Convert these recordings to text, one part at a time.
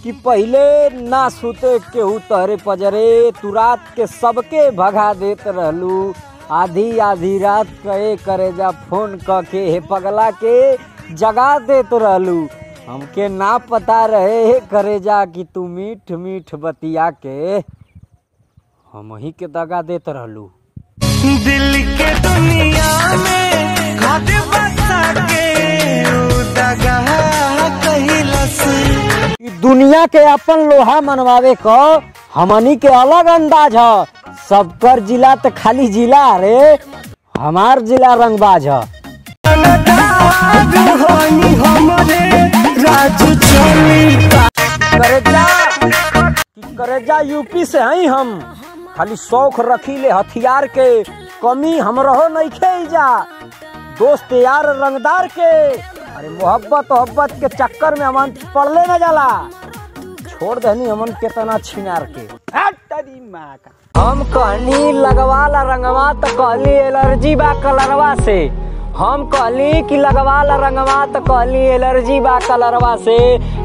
कि पहले ना सुते केहू तहरे पजरे, तू रात के सबके भगा देत रहलू। आधी आधी रात कहे करेजा फोन क के हे पगला के जगा देत रहलू। हमके ना पता रहे हे करेजा कि तू मीठ मीठ बतिया के हम ही के दगा देत रहलू। दिल के दुनिया में घाट बसा के दगा कहिलस। दुनिया के अपन लोहा मनवावे क हमनी के अलग अंदाज ह। सबकर जिला तो खाली जिला रे, हमार जिला रंगबाज ह। करेजा यूपी से हई हम, खाली शौक रखी ले हथियार के, कमी हमरहो नइखे जा। दोस्त यार रंगदार के, अरे मोहब्बत के चक्कर में हमन पड़ले न जाला। छोड़ दहनी हमन केतना छिनार के। हम कहनी लगवाला रंगवा तो कहली एलर्जी बा कलरवा से। हम कहली कि लगवाला रंगवा तो कहली एलर्जी बा कलरवा से।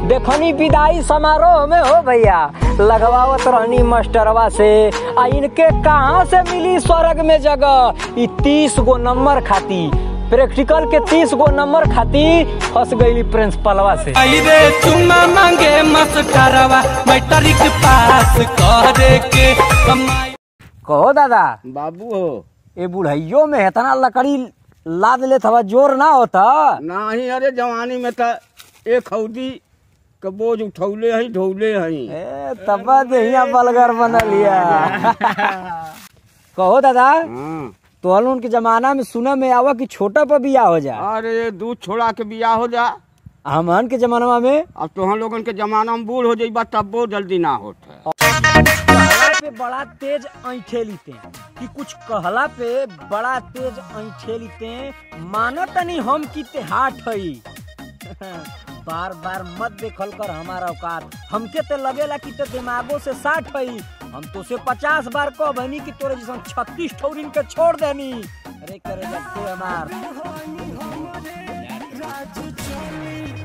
देखनी विदाई समारोह में हो भैया लगवावत रहनी मास्टरवा से। आ इनके कहाँ से मिली स्वर्ग में जगह, 30 गो नंबर खाती, प्रैक्टिकल के 30 गो नंबर खाती फंस गई प्रिंसिपलवा से। रे चुम्मा मांगे मास्टरवा मैट्रिक पास करे के कमाई। कहो दादा बाबू हो, ए बुढ़ैयो में इतना लकड़ी लाद ले थवा जोर ना होता नहीं। अरे जवानी में तो एक हौदी के बोझ उठौले हई ढौले हई। तब दहिया बलगर बना लिया। कहो दादा तो हलून के जमाना में सुना में आवा कि छोटा पर बिया हो जा। अरे दूध छोड़ा के बिया हो जा। हमन के जमाना में अब तो हम लोगन के जमाना में बूढ़ हो जाइबा तब वो जल्दी ना होता। पे बड़ा तेज ऐठे लीते कि कुछ कहला पे बड़ा तेज ऐठे लीते। मानो तनी हम की हाट हई। बार बार मत देखल कर हमारा औकात, हमके ते लगेला कि ते दिमागों से 60 हई। हम तो से 50 बार कह बनी कि तोरे जैसा 36 ठौरिन के छोड़ देनी। अरे करे जब हमार